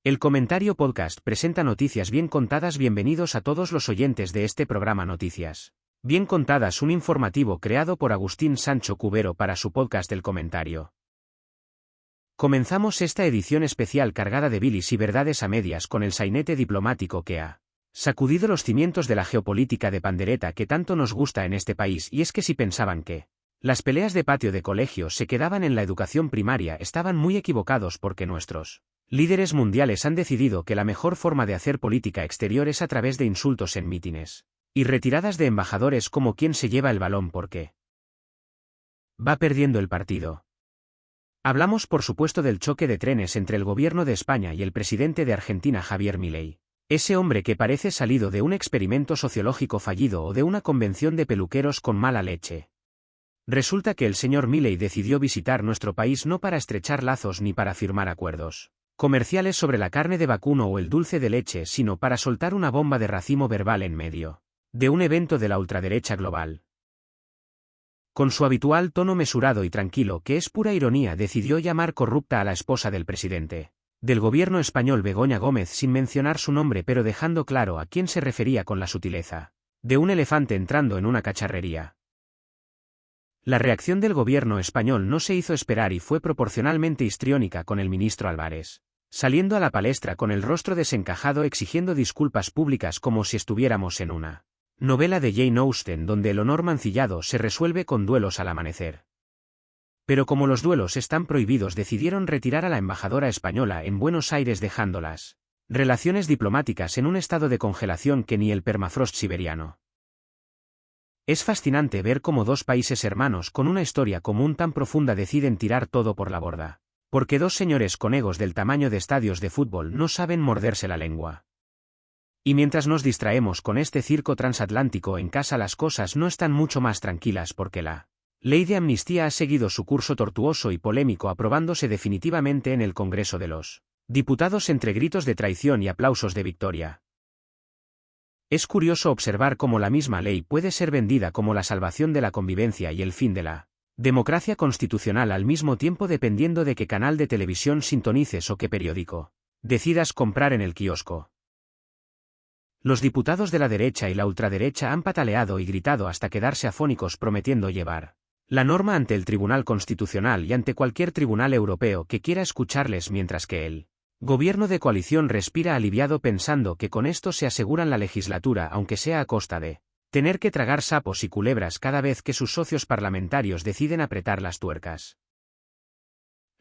El Comentario Podcast presenta noticias bien contadas. Bienvenidos a todos los oyentes de este programa Noticias Bien Contadas, un informativo creado por Agustín Sancho Cubero para su podcast El Comentario. Comenzamos esta edición especial cargada de bilis y verdades a medias con el sainete diplomático que ha sacudido los cimientos de la geopolítica de pandereta que tanto nos gusta en este país. Y es que si pensaban que las peleas de patio de colegio se quedaban en la educación primaria, estaban muy equivocados, porque nuestros líderes mundiales han decidido que la mejor forma de hacer política exterior es a través de insultos en mítines y retiradas de embajadores como quien se lleva el balón porque va perdiendo el partido. Hablamos por supuesto del choque de trenes entre el gobierno de España y el presidente de Argentina, Javier Milei. Ese hombre que parece salido de un experimento sociológico fallido o de una convención de peluqueros con mala leche. Resulta que el señor Milei decidió visitar nuestro país no para estrechar lazos ni para firmar acuerdos comerciales sobre la carne de vacuno o el dulce de leche, sino para soltar una bomba de racimo verbal en medio de un evento de la ultraderecha global. Con su habitual tono mesurado y tranquilo, que es pura ironía, decidió llamar corrupta a la esposa del presidente del gobierno español, Begoña Gómez, sin mencionar su nombre, pero dejando claro a quién se refería con la sutileza de un elefante entrando en una cacharrería. La reacción del gobierno español no se hizo esperar y fue proporcionalmente histriónica, con el ministro Álvarez saliendo a la palestra con el rostro desencajado exigiendo disculpas públicas como si estuviéramos en una novela de Jane Austen donde el honor mancillado se resuelve con duelos al amanecer. Pero como los duelos están prohibidos, decidieron retirar a la embajadora española en Buenos Aires, dejando las relaciones diplomáticas en un estado de congelación que ni el permafrost siberiano. Es fascinante ver cómo dos países hermanos con una historia común tan profunda deciden tirar todo por la borda, porque dos señores con egos del tamaño de estadios de fútbol no saben morderse la lengua. Y mientras nos distraemos con este circo transatlántico, en casa las cosas no están mucho más tranquilas, porque la ley de amnistía ha seguido su curso tortuoso y polémico, aprobándose definitivamente en el Congreso de los Diputados entre gritos de traición y aplausos de victoria. Es curioso observar cómo la misma ley puede ser vendida como la salvación de la convivencia y el fin de la democracia constitucional al mismo tiempo, dependiendo de qué canal de televisión sintonices o qué periódico decidas comprar en el kiosco. Los diputados de la derecha y la ultraderecha han pataleado y gritado hasta quedarse afónicos, prometiendo llevar la norma ante el Tribunal Constitucional y ante cualquier tribunal europeo que quiera escucharles, mientras que el gobierno de coalición respira aliviado pensando que con esto se aseguran la legislatura, aunque sea a costa de tener que tragar sapos y culebras cada vez que sus socios parlamentarios deciden apretar las tuercas.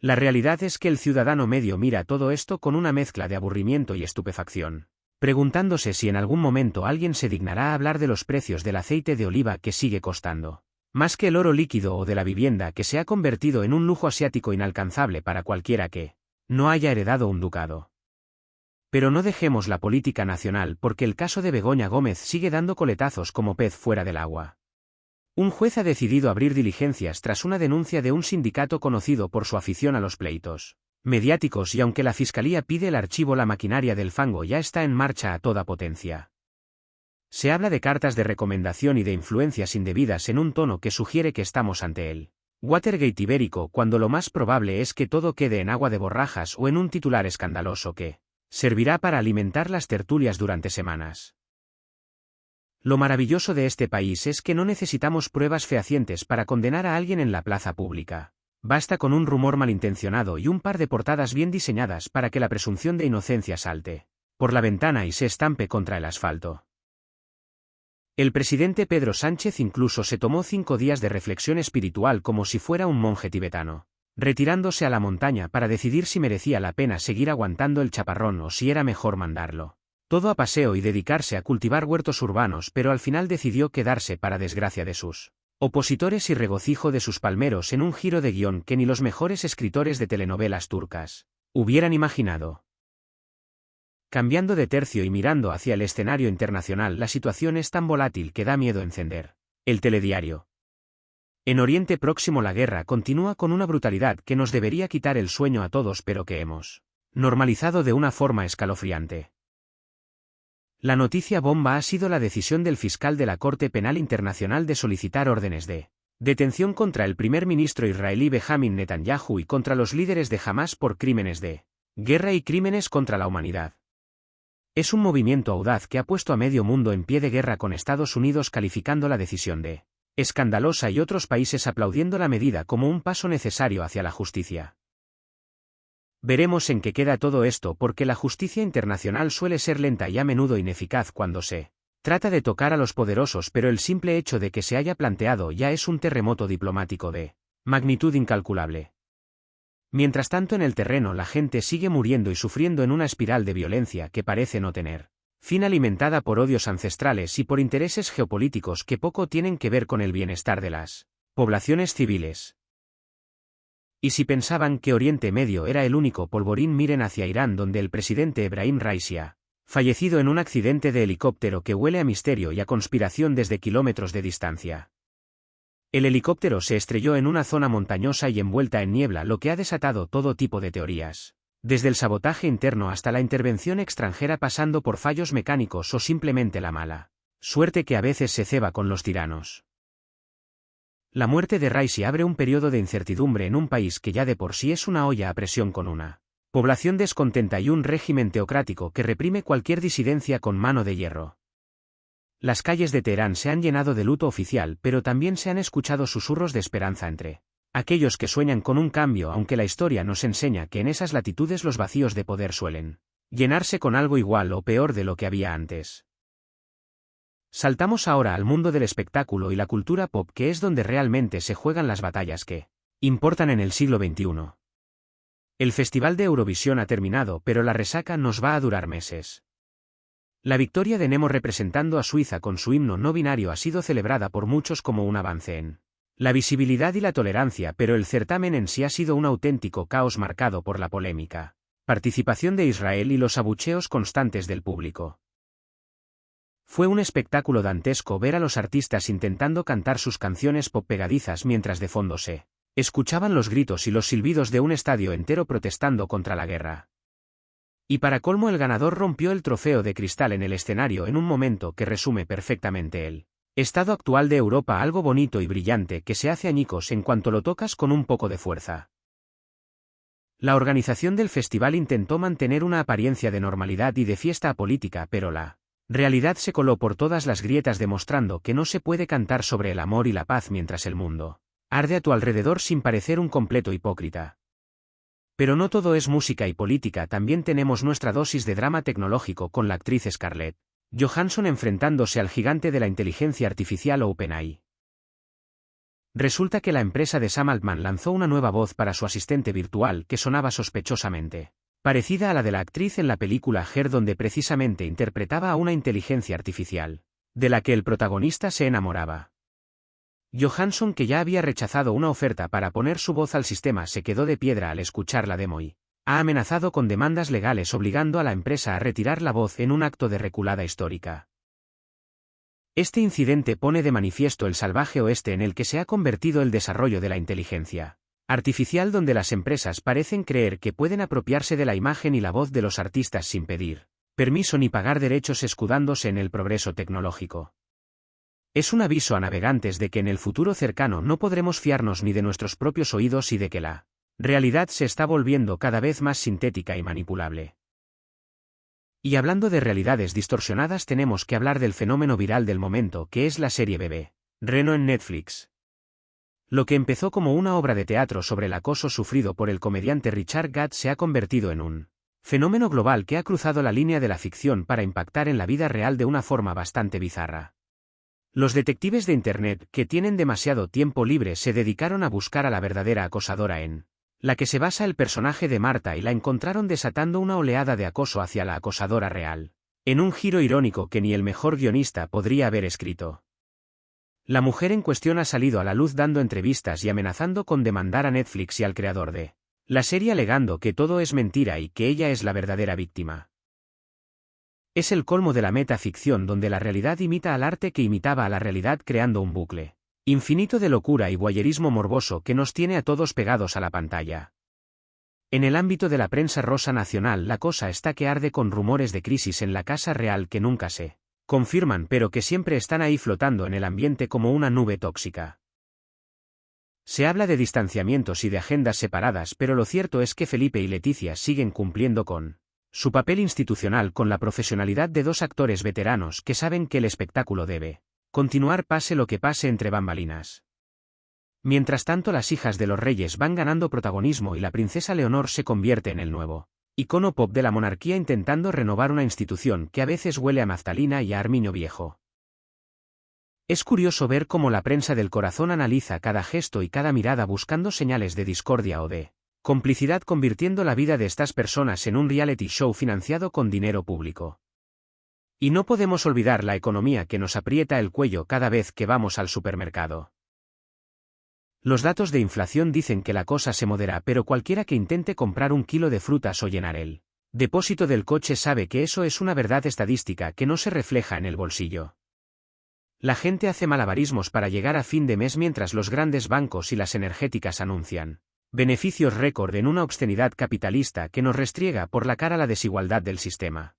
La realidad es que el ciudadano medio mira todo esto con una mezcla de aburrimiento y estupefacción, preguntándose si en algún momento alguien se dignará a hablar de los precios del aceite de oliva, que sigue costando más que el oro líquido, o de la vivienda, que se ha convertido en un lujo asiático inalcanzable para cualquiera que no haya heredado un ducado. Pero no dejemos la política nacional, porque el caso de Begoña Gómez sigue dando coletazos como pez fuera del agua. Un juez ha decidido abrir diligencias tras una denuncia de un sindicato conocido por su afición a los pleitos mediáticos, y aunque la fiscalía pide el archivo, la maquinaria del fango ya está en marcha a toda potencia. Se habla de cartas de recomendación y de influencias indebidas en un tono que sugiere que estamos ante el Watergate ibérico, cuando lo más probable es que todo quede en agua de borrajas o en un titular escandaloso que servirá para alimentar las tertulias durante semanas. Lo maravilloso de este país es que no necesitamos pruebas fehacientes para condenar a alguien en la plaza pública. Basta con un rumor malintencionado y un par de portadas bien diseñadas para que la presunción de inocencia salte por la ventana y se estampe contra el asfalto. El presidente Pedro Sánchez incluso se tomó 5 días de reflexión espiritual, como si fuera un monje tibetano, retirándose a la montaña para decidir si merecía la pena seguir aguantando el chaparrón o si era mejor mandarlo todo a paseo y dedicarse a cultivar huertos urbanos, pero al final decidió quedarse, para desgracia de sus opositores y regocijo de sus palmeros, en un giro de guión que ni los mejores escritores de telenovelas turcas hubieran imaginado. Cambiando de tercio y mirando hacia el escenario internacional, la situación es tan volátil que da miedo encender el telediario. En Oriente Próximo la guerra continúa con una brutalidad que nos debería quitar el sueño a todos, pero que hemos normalizado de una forma escalofriante. La noticia bomba ha sido la decisión del fiscal de la Corte Penal Internacional de solicitar órdenes de detención contra el primer ministro israelí Benjamin Netanyahu y contra los líderes de Hamás por crímenes de Guerra y crímenes contra la humanidad. Es un movimiento audaz que ha puesto a medio mundo en pie de guerra con Estados Unidos calificando la decisión de escandalosa y otros países aplaudiendo la medida como un paso necesario hacia la justicia. Veremos en qué queda todo esto porque la justicia internacional suele ser lenta y a menudo ineficaz cuando se trata de tocar a los poderosos, pero el simple hecho de que se haya planteado ya es un terremoto diplomático de magnitud incalculable. Mientras tanto, en el terreno la gente sigue muriendo y sufriendo en una espiral de violencia que parece no tener fin, alimentada por odios ancestrales y por intereses geopolíticos que poco tienen que ver con el bienestar de las poblaciones civiles. Y si pensaban que Oriente Medio era el único polvorín, miren hacia Irán, donde el presidente Ebrahim Raisi ha fallecido en un accidente de helicóptero que huele a misterio y a conspiración desde kilómetros de distancia. El helicóptero se estrelló en una zona montañosa y envuelta en niebla, lo que ha desatado todo tipo de teorías, desde el sabotaje interno hasta la intervención extranjera, pasando por fallos mecánicos o simplemente la mala suerte que a veces se ceba con los tiranos. La muerte de Raisi abre un periodo de incertidumbre en un país que ya de por sí es una olla a presión, con una población descontenta y un régimen teocrático que reprime cualquier disidencia con mano de hierro. Las calles de Teherán se han llenado de luto oficial, pero también se han escuchado susurros de esperanza entre aquellos que sueñan con un cambio, aunque la historia nos enseña que en esas latitudes los vacíos de poder suelen llenarse con algo igual o peor de lo que había antes. Saltamos ahora al mundo del espectáculo y la cultura pop, que es donde realmente se juegan las batallas que importan en el siglo XXI. El Festival de Eurovisión ha terminado, pero la resaca nos va a durar meses. La victoria de Nemo representando a Suiza con su himno no binario ha sido celebrada por muchos como un avance en la visibilidad y la tolerancia, pero el certamen en sí ha sido un auténtico caos marcado por la polémica participación de Israel y los abucheos constantes del público. Fue un espectáculo dantesco ver a los artistas intentando cantar sus canciones pop pegadizas mientras de fondo se escuchaban los gritos y los silbidos de un estadio entero protestando contra la guerra. Y para colmo, el ganador rompió el trofeo de cristal en el escenario en un momento que resume perfectamente el estado actual de Europa, algo bonito y brillante que se hace añicos en cuanto lo tocas con un poco de fuerza. La organización del festival intentó mantener una apariencia de normalidad y de fiesta apolítica, pero la realidad se coló por todas las grietas, demostrando que no se puede cantar sobre el amor y la paz mientras el mundo arde a tu alrededor sin parecer un completo hipócrita. Pero no todo es música y política, también tenemos nuestra dosis de drama tecnológico con la actriz Scarlett Johansson enfrentándose al gigante de la inteligencia artificial OpenAI. Resulta que la empresa de Sam Altman lanzó una nueva voz para su asistente virtual que sonaba sospechosamente parecida a la de la actriz en la película Her, donde precisamente interpretaba a una inteligencia artificial de la que el protagonista se enamoraba. Johansson, que ya había rechazado una oferta para poner su voz al sistema, se quedó de piedra al escuchar la demo y ha amenazado con demandas legales obligando a la empresa a retirar la voz en un acto de reculada histórica. Este incidente pone de manifiesto el salvaje oeste en el que se ha convertido el desarrollo de la inteligencia artificial, donde las empresas parecen creer que pueden apropiarse de la imagen y la voz de los artistas sin pedir permiso ni pagar derechos, escudándose en el progreso tecnológico. Es un aviso a navegantes de que en el futuro cercano no podremos fiarnos ni de nuestros propios oídos y de que la realidad se está volviendo cada vez más sintética y manipulable. Y hablando de realidades distorsionadas, tenemos que hablar del fenómeno viral del momento, que es la serie Bebé Reno en Netflix. Lo que empezó como una obra de teatro sobre el acoso sufrido por el comediante Richard Gere se ha convertido en un fenómeno global que ha cruzado la línea de la ficción para impactar en la vida real de una forma bastante bizarra. Los detectives de Internet, que tienen demasiado tiempo libre, se dedicaron a buscar a la verdadera acosadora en la que se basa el personaje de Marta, y la encontraron desatando una oleada de acoso hacia la acosadora real, en un giro irónico que ni el mejor guionista podría haber escrito. La mujer en cuestión ha salido a la luz dando entrevistas y amenazando con demandar a Netflix y al creador de la serie, alegando que todo es mentira y que ella es la verdadera víctima. Es el colmo de la metaficción, donde la realidad imita al arte que imitaba a la realidad, creando un bucle infinito de locura y voyerismo morboso que nos tiene a todos pegados a la pantalla. En el ámbito de la prensa rosa nacional, la cosa está que arde, con rumores de crisis en la Casa Real que nunca se confirman, pero que siempre están ahí flotando en el ambiente como una nube tóxica. Se habla de distanciamientos y de agendas separadas, pero lo cierto es que Felipe y Leticia siguen cumpliendo con su papel institucional con la profesionalidad de dos actores veteranos que saben que el espectáculo debe continuar pase lo que pase entre bambalinas. Mientras tanto, las hijas de los reyes van ganando protagonismo y la princesa Leonor se convierte en el nuevo icono pop de la monarquía, intentando renovar una institución que a veces huele a naftalina y a armiño viejo. Es curioso ver cómo la prensa del corazón analiza cada gesto y cada mirada buscando señales de discordia o de complicidad, convirtiendo la vida de estas personas en un reality show financiado con dinero público. Y no podemos olvidar la economía que nos aprieta el cuello cada vez que vamos al supermercado. Los datos de inflación dicen que la cosa se modera, pero cualquiera que intente comprar un kilo de frutas o llenar el depósito del coche sabe que eso es una verdad estadística que no se refleja en el bolsillo. La gente hace malabarismos para llegar a fin de mes mientras los grandes bancos y las energéticas anuncian beneficios récord en una obscenidad capitalista que nos restriega por la cara la desigualdad del sistema.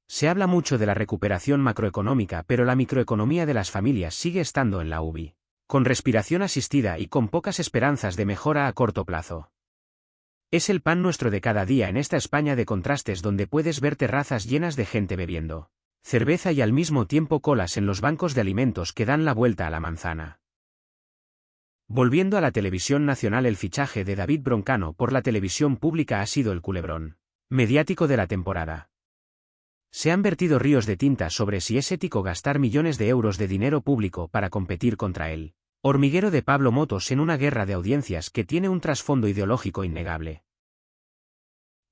Se habla mucho de la recuperación macroeconómica, pero la microeconomía de las familias sigue estando en la UBI, con respiración asistida y con pocas esperanzas de mejora a corto plazo. Es el pan nuestro de cada día en esta España de contrastes, donde puedes ver terrazas llenas de gente bebiendo cerveza y al mismo tiempo colas en los bancos de alimentos que dan la vuelta a la manzana. Volviendo a la televisión nacional, el fichaje de David Broncano por la televisión pública ha sido el culebrón mediático de la temporada. Se han vertido ríos de tinta sobre si es ético gastar millones de euros de dinero público para competir contra él hormiguero de Pablo Motos en una guerra de audiencias que tiene un trasfondo ideológico innegable.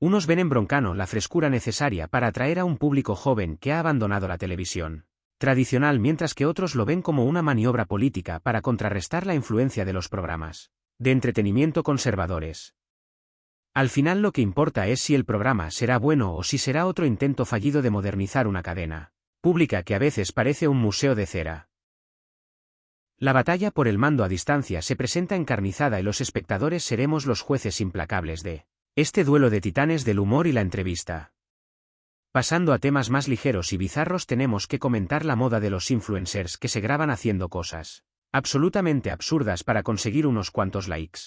Unos ven en Broncano la frescura necesaria para atraer a un público joven que ha abandonado la televisión tradicional, mientras que otros lo ven como una maniobra política para contrarrestar la influencia de los programas de entretenimiento conservadores. Al final lo que importa es si el programa será bueno o si será otro intento fallido de modernizar una cadena pública que a veces parece un museo de cera. La batalla por el mando a distancia se presenta encarnizada y los espectadores seremos los jueces implacables de este duelo de titanes del humor y la entrevista. Pasando a temas más ligeros y bizarros, tenemos que comentar la moda de los influencers que se graban haciendo cosas absolutamente absurdas para conseguir unos cuantos likes.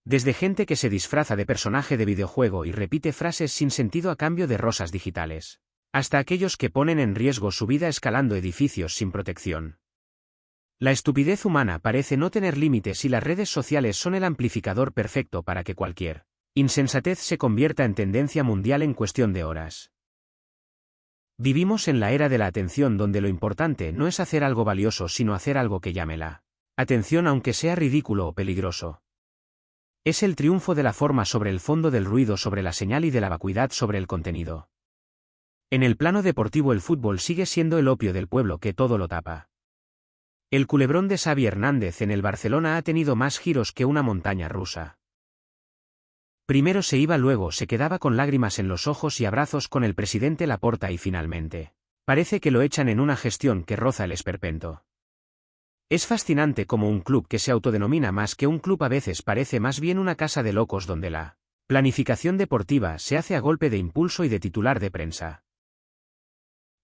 Desde gente que se disfraza de personaje de videojuego y repite frases sin sentido a cambio de rosas digitales, hasta aquellos que ponen en riesgo su vida escalando edificios sin protección. La estupidez humana parece no tener límites y las redes sociales son el amplificador perfecto para que cualquier insensatez se convierta en tendencia mundial en cuestión de horas. Vivimos en la era de la atención, donde lo importante no es hacer algo valioso sino hacer algo que llame la atención aunque sea ridículo o peligroso. Es el triunfo de la forma sobre el fondo, del ruido sobre la señal y de la vacuidad sobre el contenido. En el plano deportivo, el fútbol sigue siendo el opio del pueblo que todo lo tapa. El culebrón de Xavi Hernández en el Barcelona ha tenido más giros que una montaña rusa. Primero se iba, luego se quedaba con lágrimas en los ojos y abrazos con el presidente Laporta y finalmente parece que lo echan en una gestión que roza el esperpento. Es fascinante cómo un club que se autodenomina más que un club a veces parece más bien una casa de locos, donde la planificación deportiva se hace a golpe de impulso y de titular de prensa.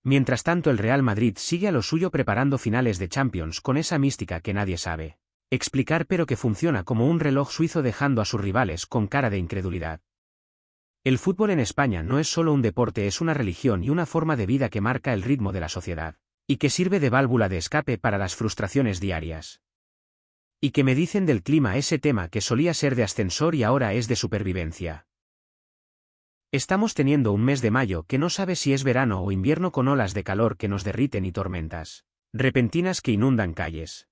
Mientras tanto, el Real Madrid sigue a lo suyo preparando finales de Champions con esa mística que nadie sabe explicar, pero que funciona como un reloj suizo, dejando a sus rivales con cara de incredulidad. El fútbol en España no es solo un deporte, es una religión y una forma de vida que marca el ritmo de la sociedad, y que sirve de válvula de escape para las frustraciones diarias. ¿Y qué me dicen del clima, ese tema que solía ser de ascensor y ahora es de supervivencia? Estamos teniendo un mes de mayo que no sabe si es verano o invierno, con olas de calor que nos derriten y tormentas repentinas que inundan calles.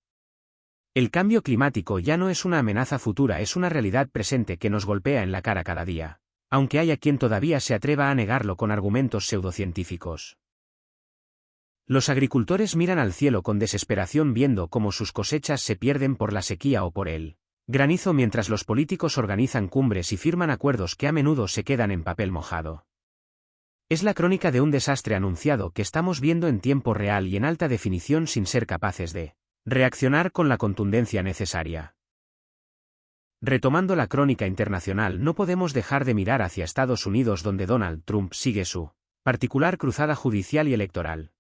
El cambio climático ya no es una amenaza futura, es una realidad presente que nos golpea en la cara cada día, aunque haya quien todavía se atreva a negarlo con argumentos pseudocientíficos. Los agricultores miran al cielo con desesperación, viendo cómo sus cosechas se pierden por la sequía o por el granizo, mientras los políticos organizan cumbres y firman acuerdos que a menudo se quedan en papel mojado. Es la crónica de un desastre anunciado que estamos viendo en tiempo real y en alta definición, sin ser capaces de reaccionar con la contundencia necesaria. Retomando la crónica internacional, no podemos dejar de mirar hacia Estados Unidos, donde Donald Trump sigue su particular cruzada judicial y electoral.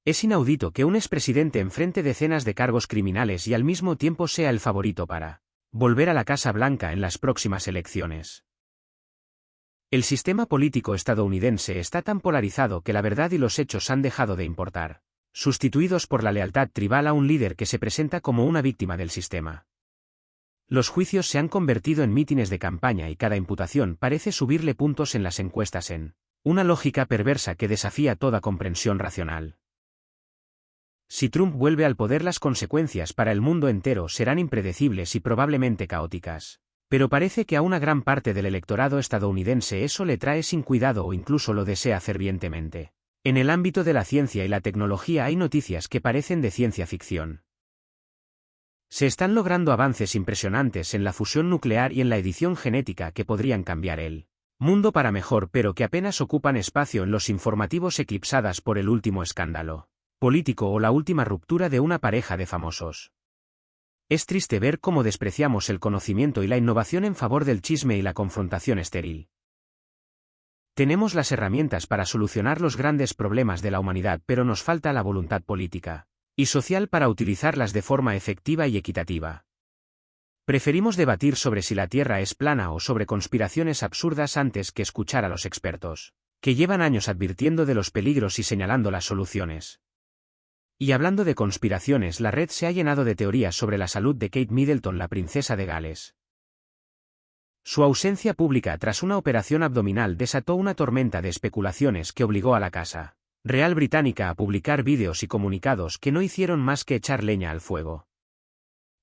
Es inaudito que un expresidente enfrente decenas de cargos criminales y al mismo tiempo sea el favorito para volver a la Casa Blanca en las próximas elecciones. El sistema político estadounidense está tan polarizado que la verdad y los hechos han dejado de importar, sustituidos por la lealtad tribal a un líder que se presenta como una víctima del sistema. Los juicios se han convertido en mítines de campaña y cada imputación parece subirle puntos en las encuestas en una lógica perversa que desafía toda comprensión racional. Si Trump vuelve al poder, las consecuencias para el mundo entero serán impredecibles y probablemente caóticas. Pero parece que a una gran parte del electorado estadounidense eso le trae sin cuidado o incluso lo desea fervientemente. En el ámbito de la ciencia y la tecnología hay noticias que parecen de ciencia ficción. Se están logrando avances impresionantes en la fusión nuclear y en la edición genética que podrían cambiar el mundo para mejor, pero que apenas ocupan espacio en los informativos, eclipsadas por el último escándalo político o la última ruptura de una pareja de famosos. Es triste ver cómo despreciamos el conocimiento y la innovación en favor del chisme y la confrontación estéril. Tenemos las herramientas para solucionar los grandes problemas de la humanidad, pero nos falta la voluntad política y social para utilizarlas de forma efectiva y equitativa. Preferimos debatir sobre si la Tierra es plana o sobre conspiraciones absurdas antes que escuchar a los expertos, que llevan años advirtiendo de los peligros y señalando las soluciones. Y hablando de conspiraciones, la red se ha llenado de teorías sobre la salud de Kate Middleton, la princesa de Gales. Su ausencia pública tras una operación abdominal desató una tormenta de especulaciones que obligó a la Casa Real Británica a publicar vídeos y comunicados que no hicieron más que echar leña al fuego.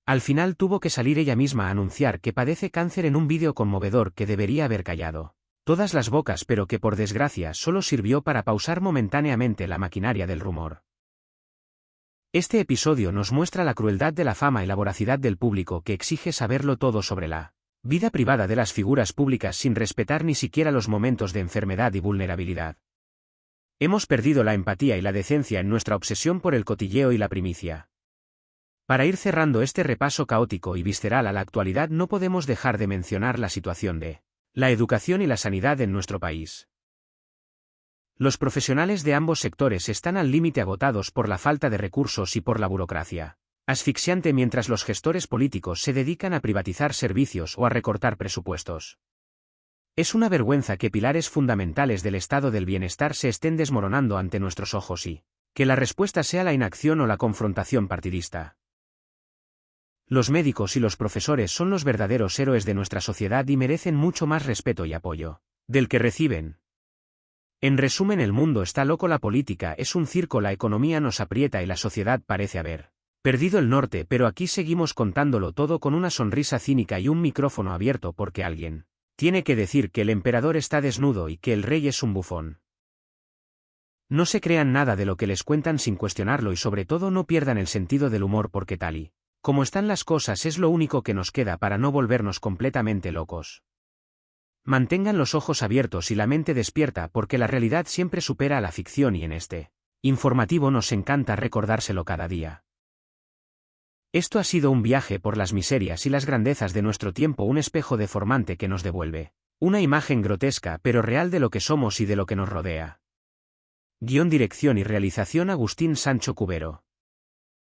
Al final tuvo que salir ella misma a anunciar que padece cáncer en un vídeo conmovedor que debería haber callado todas las bocas, pero que por desgracia solo sirvió para pausar momentáneamente la maquinaria del rumor. Este episodio nos muestra la crueldad de la fama y la voracidad del público que exige saberlo todo sobre la vida privada de las figuras públicas sin respetar ni siquiera los momentos de enfermedad y vulnerabilidad. Hemos perdido la empatía y la decencia en nuestra obsesión por el cotilleo y la primicia. Para ir cerrando este repaso caótico y visceral a la actualidad, no podemos dejar de mencionar la situación de la educación y la sanidad en nuestro país. Los profesionales de ambos sectores están al límite, agotados por la falta de recursos y por la burocracia asfixiante, mientras los gestores políticos se dedican a privatizar servicios o a recortar presupuestos. Es una vergüenza que pilares fundamentales del estado del bienestar se estén desmoronando ante nuestros ojos y que la respuesta sea la inacción o la confrontación partidista. Los médicos y los profesores son los verdaderos héroes de nuestra sociedad y merecen mucho más respeto y apoyo del que reciben. En resumen, el mundo está loco, la política es un circo, la economía nos aprieta y la sociedad parece haber perdido el norte, pero aquí seguimos contándolo todo con una sonrisa cínica y un micrófono abierto porque alguien tiene que decir que el emperador está desnudo y que el rey es un bufón. No se crean nada de lo que les cuentan sin cuestionarlo y sobre todo no pierdan el sentido del humor, porque tal y como están las cosas es lo único que nos queda para no volvernos completamente locos. Mantengan los ojos abiertos y la mente despierta, porque la realidad siempre supera a la ficción y en este informativo nos encanta recordárselo cada día. Esto ha sido un viaje por las miserias y las grandezas de nuestro tiempo, un espejo deformante que nos devuelve una imagen grotesca pero real de lo que somos y de lo que nos rodea. Guión, dirección y realización: Agustín Sancho Cubero.